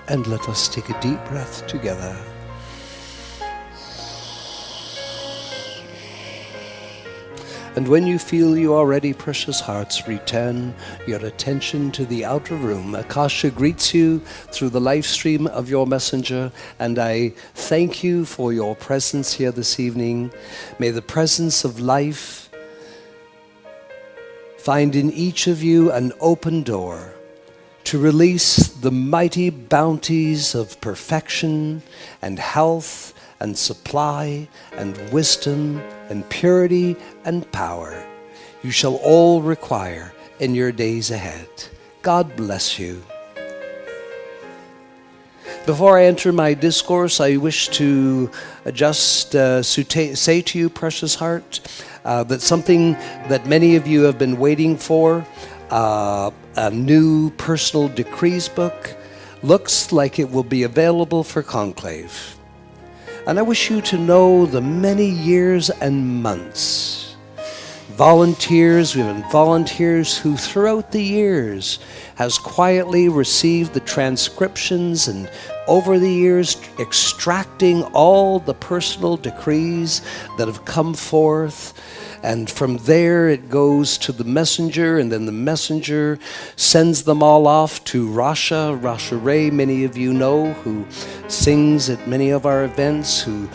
And let us take a deep breath together. And when you feel you are ready, precious hearts, return your attention to the outer room. Akasha greets you through the live stream of your messenger, and I thank you for your presence here this evening. May the presence of life find in each of you an open door to release the mighty bounties of perfection and health and supply and wisdom and purity and power you shall all require in your days ahead. God bless you. Before I enter my discourse, I wish to just say to you, precious heart, that something that many of you have been waiting for, a new personal decrees book, looks like it will be available for Conclave. And I wish you to know the many years and months. Volunteers, we have volunteers who throughout the years has quietly received the transcriptions and over the years extracting all the personal decrees that have come forth. And from there it goes to the messenger, and then the messenger sends them all off to Rasha Ray, many of you know, who sings at many of our events, who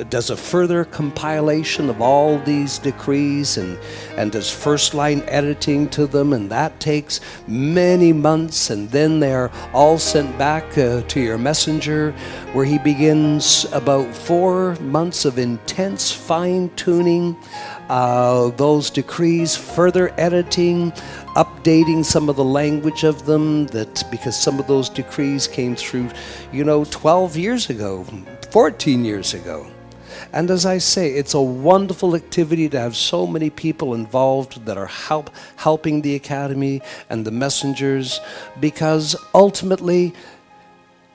does a further compilation of all these decrees and does first line editing to them, and that takes many months, and then they're all sent back to your messenger, where he begins about 4 months of intense fine-tuning those decrees, further editing, updating some of the language of them, that because some of those decrees came through, 12 years ago, 14 years ago. And as I say, it's a wonderful activity to have so many people involved that are helping the Academy and the messengers, because ultimately,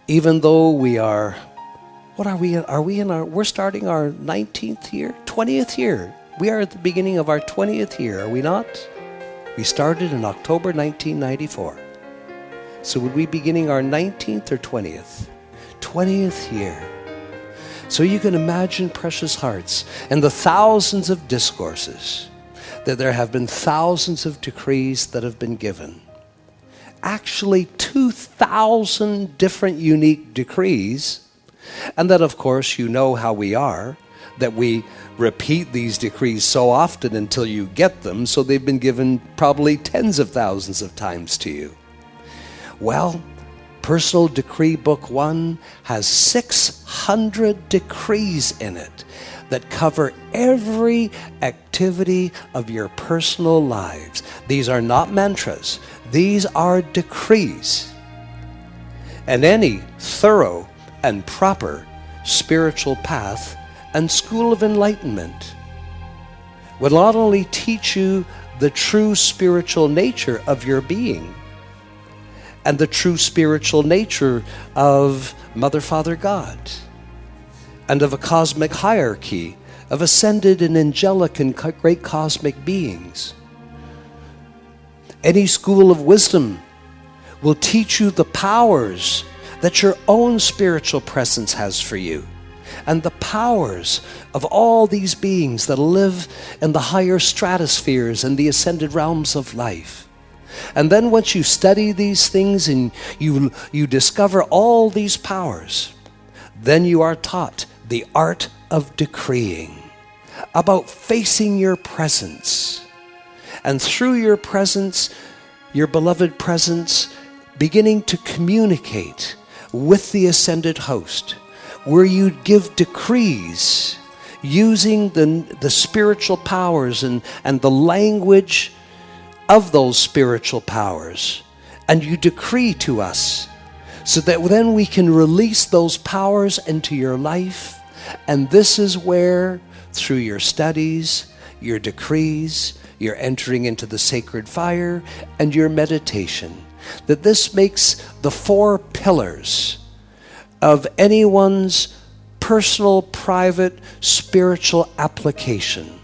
even though we are, we're starting our 19th year, 20th year. We are at the beginning of our 20th year, are we not? We started in October 1994. So would we be beginning our 19th or 20th? 20th year. So you can imagine, precious hearts, and the thousands of discourses, that there have been thousands of decrees that have been given. Actually 2,000 different unique decrees, and that of course you know how we are, that we repeat these decrees so often until you get them, so they've been given probably tens of thousands of times to you. Well, Personal Decree Book 1 has 600 decrees in it that cover every activity of your personal lives. These are not mantras, these are decrees. And any thorough and proper spiritual path and school of enlightenment will not only teach you the true spiritual nature of your being and the true spiritual nature of Mother, Father, God, and of a cosmic hierarchy of ascended and angelic and great cosmic beings. Any school of wisdom will teach you the powers that your own spiritual presence has for you, and the powers of all these beings that live in the higher stratospheres and the ascended realms of life. And then once you study these things and you discover all these powers, then you are taught the art of decreeing, about facing your presence. And through your presence, your beloved presence, beginning to communicate with the ascended host, where you give decrees using the spiritual powers and the language of those spiritual powers. And you decree to us so that then we can release those powers into your life. And this is where, through your studies, your decrees, you're entering into the sacred fire and your meditation, that this makes the 4 pillars of anyone's personal, private, spiritual application,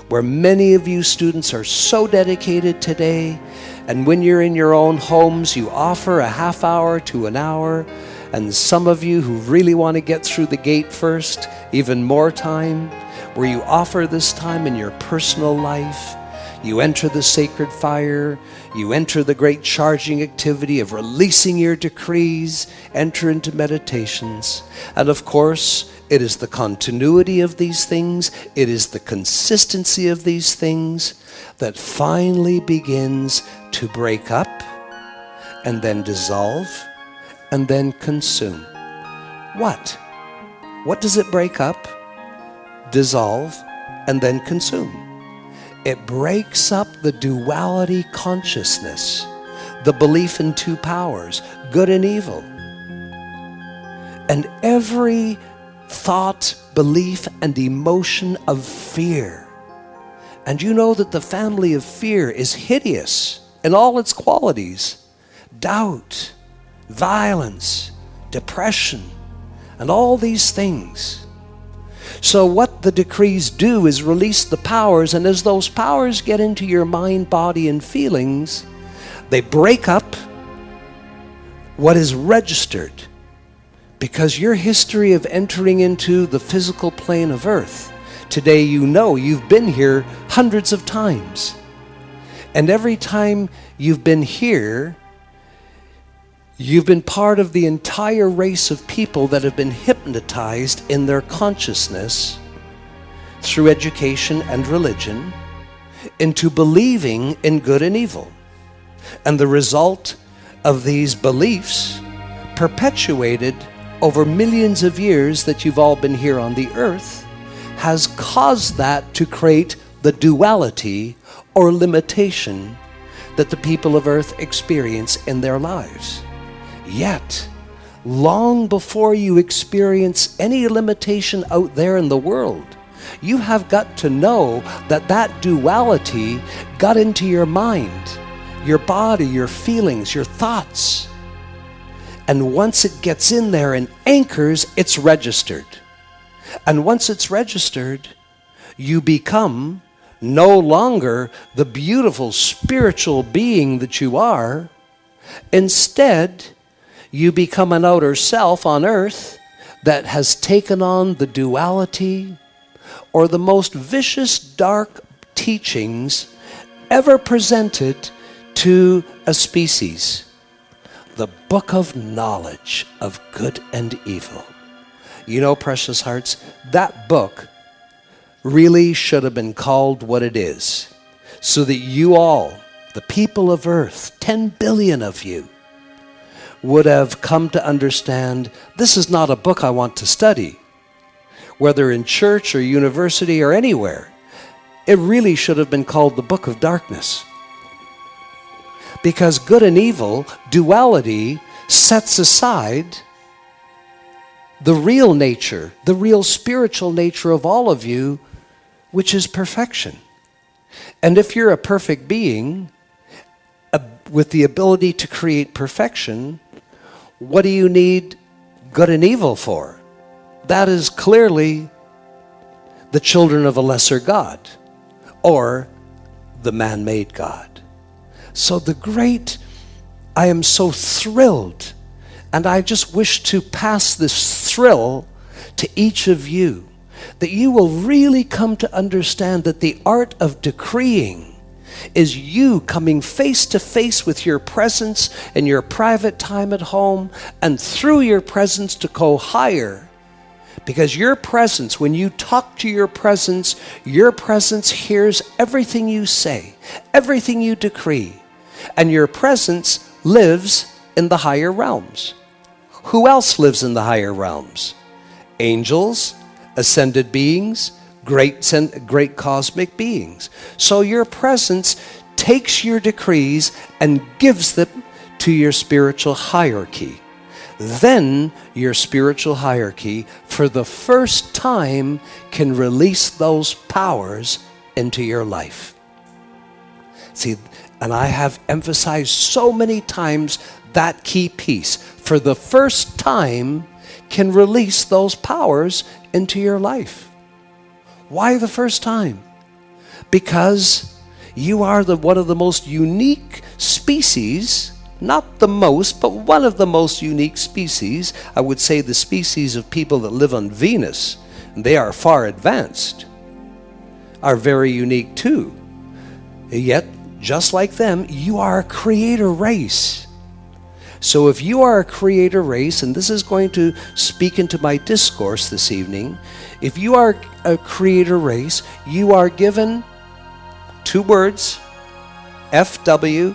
where many of you students are so dedicated today And when you're in your own homes, you offer a half hour to an hour. And some of you who really want to get through the gate first, even more time, where you offer this time in your personal life. You enter the sacred fire. You enter the great charging activity of releasing your decrees. Enter into meditations. And of course, it is the continuity of these things. It is the consistency of these things that finally begins to break up and then dissolve and then consume. What? What does it break up, dissolve, and then consume? It breaks up the duality consciousness, the belief in two powers, good and evil. And every thought, belief, and emotion of fear. And you know that the family of fear is hideous in all its qualities. Doubt, violence, depression, and all these things. So what the decrees do is release the powers, and as those powers get into your mind, body, and feelings, they break up what is registered. Because your history of entering into the physical plane of earth, today you know you've been here hundreds of times. And every time you've been here, you've been part of the entire race of people that have been hypnotized in their consciousness through education and religion into believing in good and evil. And the result of these beliefs, perpetuated over millions of years that you've all been here on the earth, has caused that to create the duality or limitation that the people of earth experience in their lives. Yet, long before you experience any limitation out there in the world, you have got to know that that duality got into your mind, your body, your feelings, your thoughts. And once it gets in there and anchors, it's registered. And once it's registered, you become no longer the beautiful spiritual being that you are. Instead, you become an outer self on earth that has taken on the duality or the most vicious, dark teachings ever presented to a species. The book of knowledge of good and evil. You know, precious hearts, that book really should have been called what it is, so that you all, the people of earth, 10 billion of you, would have come to understand this is not a book I want to study, whether in church or university or anywhere. It really should have been called the book of darkness. Because good and evil, duality, sets aside the real nature, the real spiritual nature of all of you, which is perfection. And if you're a perfect being with the ability to create perfection, what do you need good and evil for? That is clearly the children of a lesser God or the man-made God. So I am so thrilled, and I just wish to pass this thrill to each of you, that you will really come to understand that the art of decreeing is you coming face to face with your presence in your private time at home, and through your presence to go higher. Because your presence, when you talk to your presence hears everything you say, everything you decree, and your presence lives in the higher realms. Who else lives in the higher realms? Angels, ascended beings, great cosmic beings. So your presence takes your decrees and gives them to your spiritual hierarchy. Then your spiritual hierarchy, for the first time, can release those powers into your life. See, and I have emphasized so many times that key piece. For the first time, can release those powers into your life. Why the first time? Because You are one of the most unique species, not the most, but one of the most unique species. I would say the species of people that live on Venus, and they are far advanced, are very unique too. Yet, just like them, you are a creator race. So if you are a creator race, and this is going to speak into my discourse this evening, if you are a creator race, you are given 2 words, FW,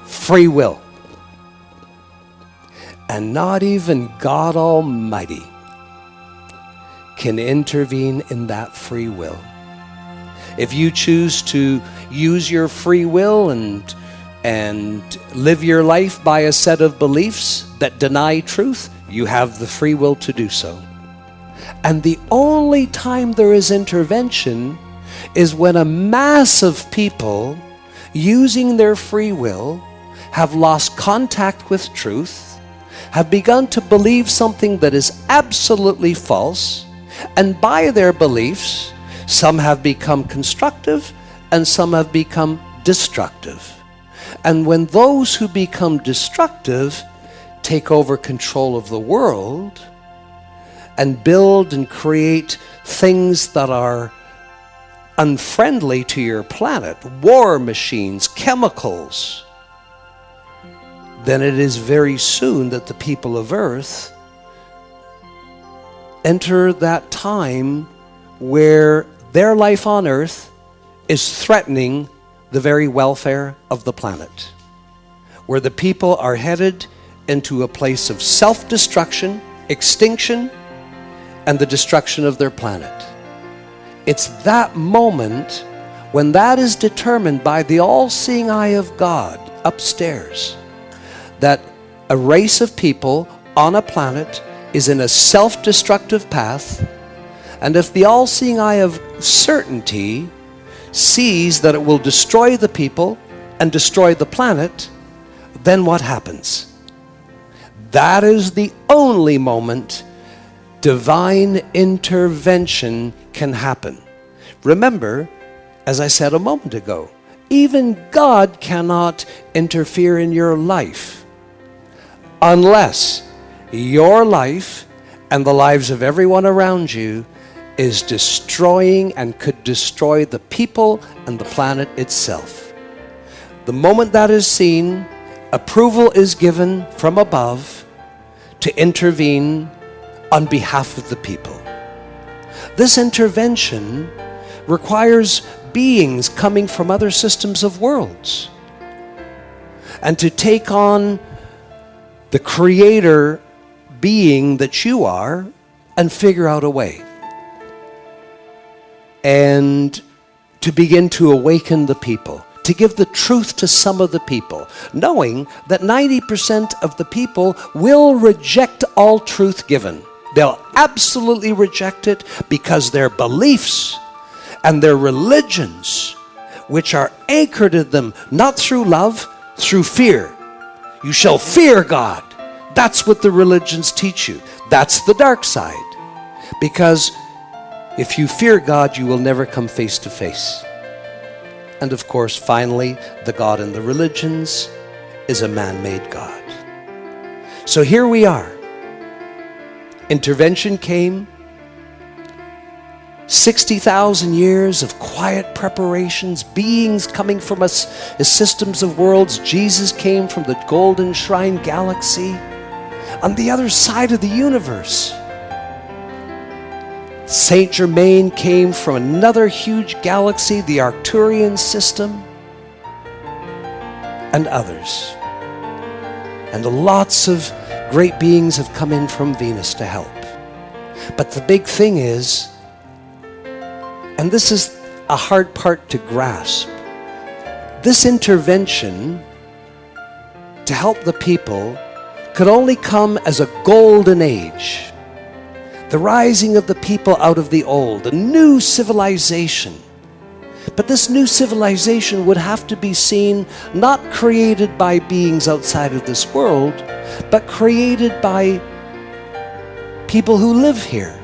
free will. And not even God Almighty can intervene in that free will. If you choose to use your free will and live your life by a set of beliefs that deny truth, you have the free will to do so. And the only time there is intervention is when a mass of people using their free will have lost contact with truth, have begun to believe something that is absolutely false, and by their beliefs, some have become constructive and some have become destructive. And when those who become destructive take over control of the world and build and create things that are unfriendly to your planet, war machines, chemicals, then it is very soon that the people of Earth enter that time where their life on Earth is threatening the very welfare of the planet, where the people are headed into a place of self-destruction, extinction, and the destruction of their planet. It's that moment when that is determined by the all-seeing eye of God upstairs, that a race of people on a planet is in a self-destructive path, and if the all-seeing eye of certainty sees that it will destroy the people and destroy the planet, then what happens? That is the only moment divine intervention can happen. Remember, as I said a moment ago, even God cannot interfere in your life unless your life and the lives of everyone around you is destroying and could destroy the people and the planet itself. The moment that is seen, approval is given from above to intervene on behalf of the people. This intervention requires beings coming from other systems of worlds and to take on the creator being that you are and figure out a way, and to begin to awaken the people, to give the truth to some of the people, knowing that 90% of the people will reject all truth given. They'll absolutely reject it because their beliefs and their religions, which are anchored in them not through love, through fear. You shall fear God. That's what the religions teach you. That's the dark side. Because if you fear God, you will never come face to face. And of course, finally, the God in the religions is a man-made God. So here we are. Intervention came. 60,000 years of quiet preparations, beings coming from us as systems of worlds. Jesus came from the Golden Shrine Galaxy on the other side of the universe. Saint Germain came from another huge galaxy, the Arcturian system, and others. And lots of great beings have come in from Venus to help. But the big thing is, and this is a hard part to grasp, this intervention to help the people could only come as a golden age. The rising of the people out of the old, a new civilization. But this new civilization would have to be seen not created by beings outside of this world, but created by people who live here,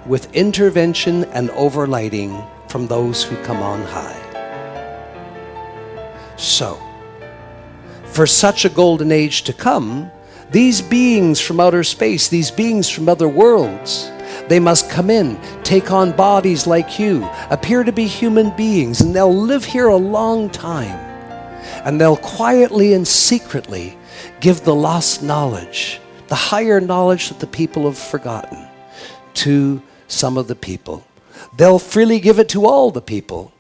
with intervention and overlighting from those who come on high. So, for such a golden age to come, these beings from outer space, these beings from other worlds, they must come in, take on bodies like you, appear to be human beings, and they'll live here a long time. And they'll quietly and secretly give the lost knowledge, the higher knowledge that the people have forgotten, to some of the people. They'll freely give it to all the people.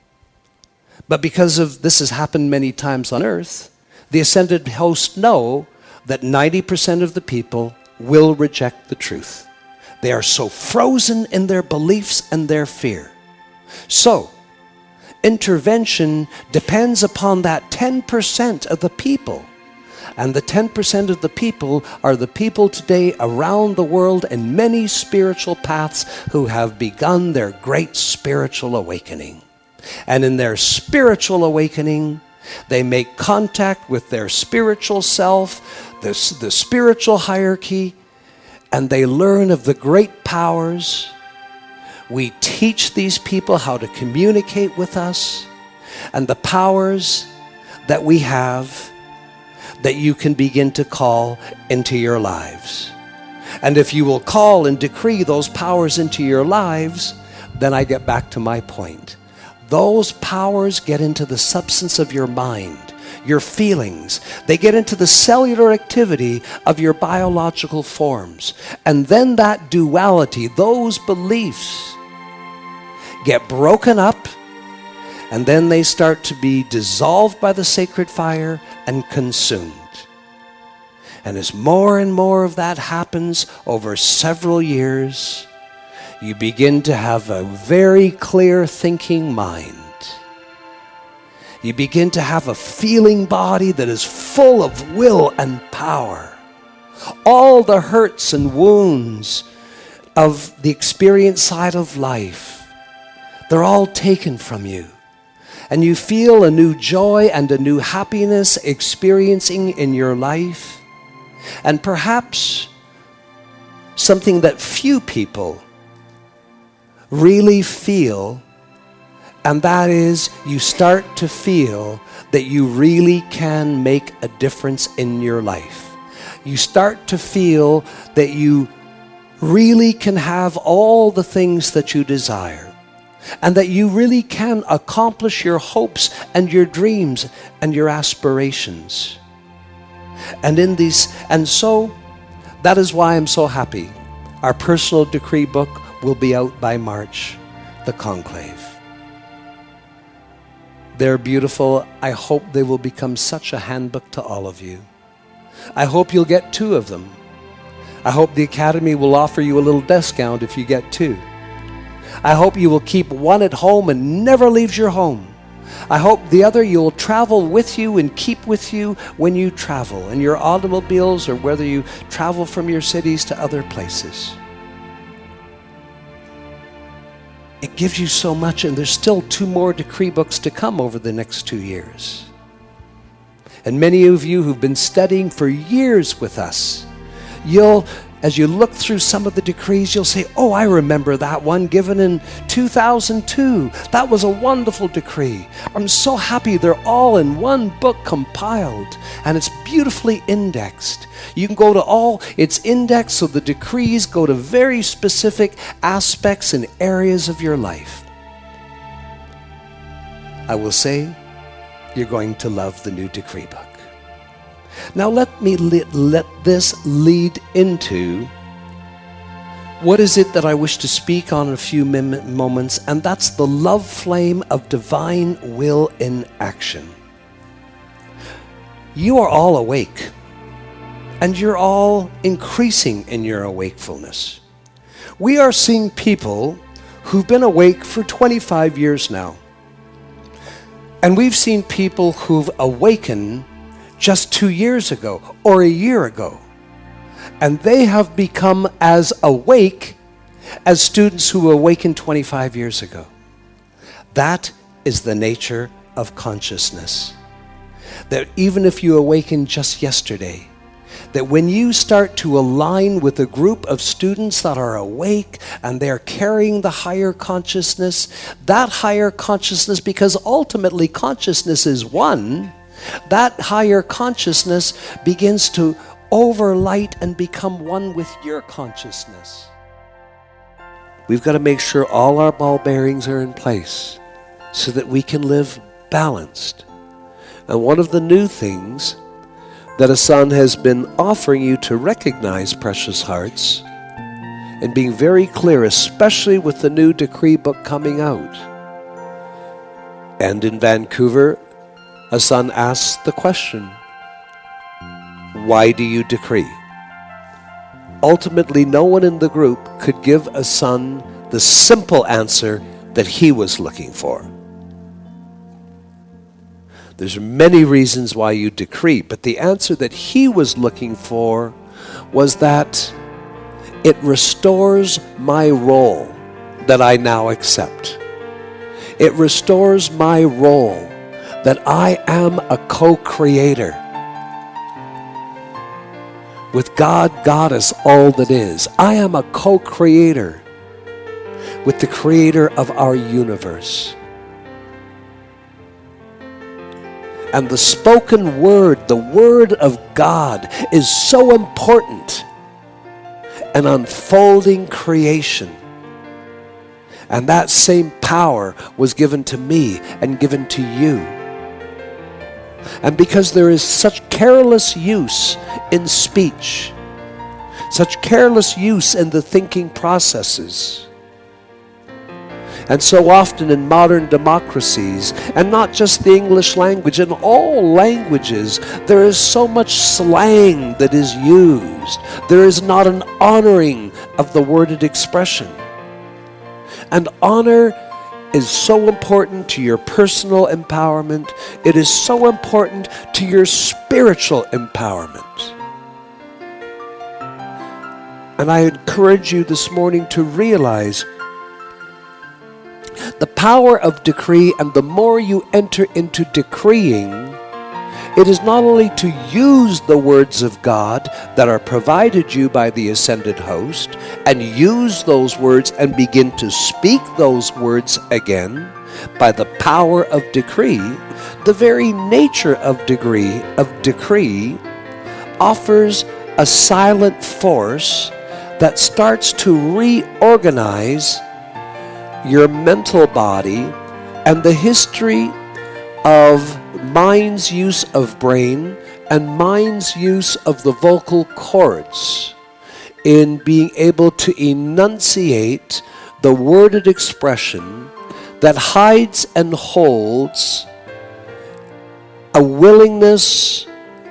But because of this has happened many times on earth, the ascended hosts know that 90% of the people will reject the truth. They are so frozen in their beliefs and their fear. So, intervention depends upon that 10% of the people. And the 10% of the people are the people today around the world in many spiritual paths who have begun their great spiritual awakening. And in their spiritual awakening, they make contact with their spiritual self, the spiritual hierarchy, and they learn of the great powers. We teach these people how to communicate with us and the powers that we have that you can begin to call into your lives. And if you will call and decree those powers into your lives, then I get back to my point. Those powers get into the substance of your mind, your feelings. They get into the cellular activity of your biological forms. And then that duality, those beliefs, get broken up, and then they start to be dissolved by the sacred fire and consumed. And as more and more of that happens over several years, you begin to have a very clear thinking mind. You begin to have a feeling body that is full of will and power. All the hurts and wounds of the experience side of life, they're all taken from you. And you feel a new joy and a new happiness experiencing in your life. And perhaps something that few people really feel, and that is you start to feel that you really can make a difference in your life. You start to feel that you really can have all the things that you desire, and that you really can accomplish your hopes and your dreams and your aspirations. And so that is why I'm so happy. Our personal decree book will be out by March, the Conclave. They're beautiful. I hope they will become such a handbook to all of you. I hope you'll get 2 of them. I hope the Academy will offer you a little discount if you get 2. I hope you will keep one at home and never leaves your home. I hope the other you'll travel with you and keep with you when you travel in your automobiles, or whether you travel from your cities to other places. It gives you so much, and there's still 2 more decree books to come over the next 2 years. And many of you who've been studying for years with us, as you look through some of the decrees, you'll say, oh, I remember that one given in 2002. That was a wonderful decree. I'm so happy they're all in one book compiled, and it's beautifully indexed. You can go to all, it's indexed so the decrees go to very specific aspects and areas of your life. I will say, you're going to love the new decree book. Now let this lead into what is it that I wish to speak on in a few moments, and that's the love flame of divine will in action. You are all awake, and you're all increasing in your awakefulness. We are seeing people who've been awake for 25 years now. And we've seen people who've awakened just 2 years ago or a year ago. And they have become as awake as students who awakened 25 years ago. That is the nature of consciousness. That even if you awakened just yesterday, that when you start to align with a group of students that are awake and they're carrying the higher consciousness, that higher consciousness, because ultimately consciousness is one, that higher consciousness begins to overlight and become one with your consciousness. We've got to make sure all our ball bearings are in place so that we can live balanced. And one of the new things that a son has been offering you to recognize, precious hearts, and being very clear, especially with the new decree book coming out. And in Vancouver, a son asks the question, why do you decree? Ultimately, no one in the group could give a son the simple answer that he was looking for. There's many reasons why you decree, but the answer that he was looking for was that it restores my role that I now accept. It restores my role that I am a co-creator. With God, God is all that is. I am a co-creator with the creator of our universe. And the spoken word, the word of God, is so important. An unfolding creation. And that same power was given to me and given to you. And because there is such careless use in speech, such careless use in the thinking processes, and so often in modern democracies, and not just the English language, in all languages, there is so much slang that is used. There is not an honoring of the worded expression. And honor is so important to your personal empowerment. It is so important to your spiritual empowerment. And I encourage you this morning to realize the power of decree, and the more you enter into decreeing, it is not only to use the words of God that are provided you by the ascended host, and use those words and begin to speak those words again by the power of decree. The very nature of decree offers a silent force that starts to reorganize your mental body and the history of mind's use of brain and mind's use of the vocal cords in being able to enunciate the worded expression that hides and holds a willingness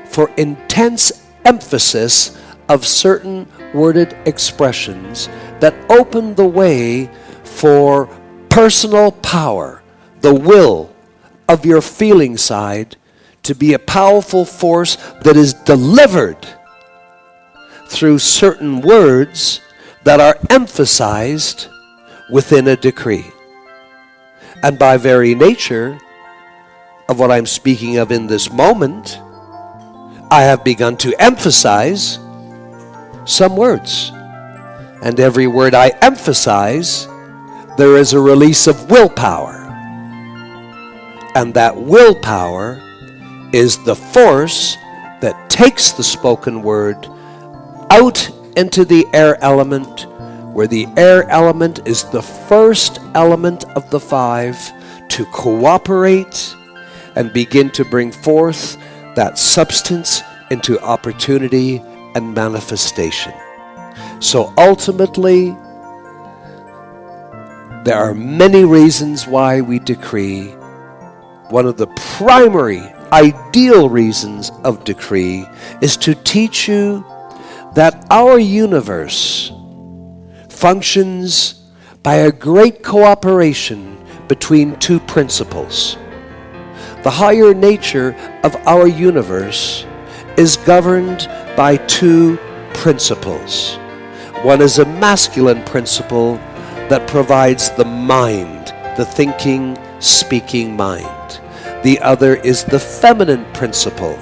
for intense emphasis of certain worded expressions that open the way for personal power, the will of your feeling side to be a powerful force that is delivered through certain words that are emphasized within a decree. And by very nature of what I'm speaking of in this moment, I have begun to emphasize some words. And every word I emphasize, there is a release of willpower. And that willpower is the force that takes the spoken word out into the air element, where the air element is the first element of the five to cooperate and begin to bring forth that substance into opportunity and manifestation. So ultimately, there are many reasons why we decree. One of the primary, ideal reasons of decree is to teach you that our universe functions by a great cooperation between two principles. The higher nature of our universe is governed by two principles. One is a masculine principle that provides the mind, the thinking, speaking mind. The other is the feminine principle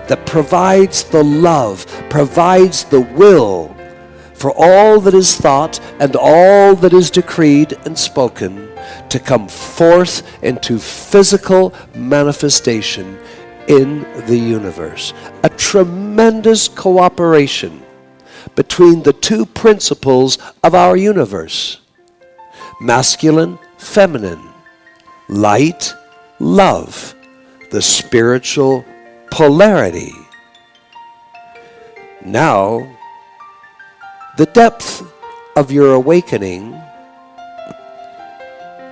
that provides the love, provides the will for all that is thought and all that is decreed and spoken to come forth into physical manifestation in the universe. A tremendous cooperation between the two principles of our universe: masculine, feminine, light, love, the spiritual polarity. Now, the depth of your awakening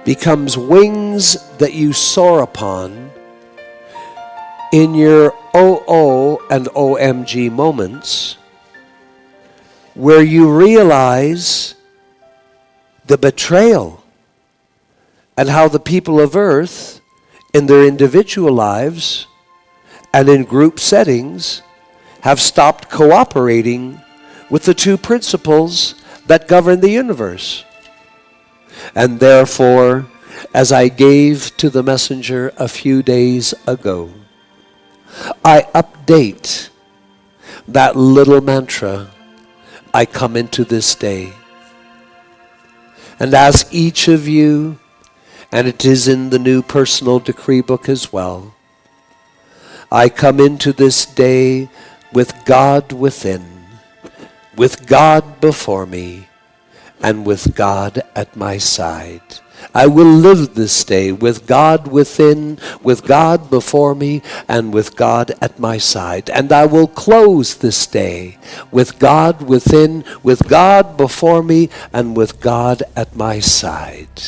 becomes wings that you soar upon in your OO and OMG moments, where you realize the betrayal and how the people of Earth, in their individual lives and in group settings, have stopped cooperating with the two principles that govern the universe. And therefore, as I gave to the messenger a few days ago, I update that little mantra, I come into this day, and ask each of you, and it is in the new personal decree book as well, I come into this day with God within, with God before me, and with God at my side. I will live this day with God within, with God before me, and with God at my side. And I will close this day with God within, with God before me, and with God at my side.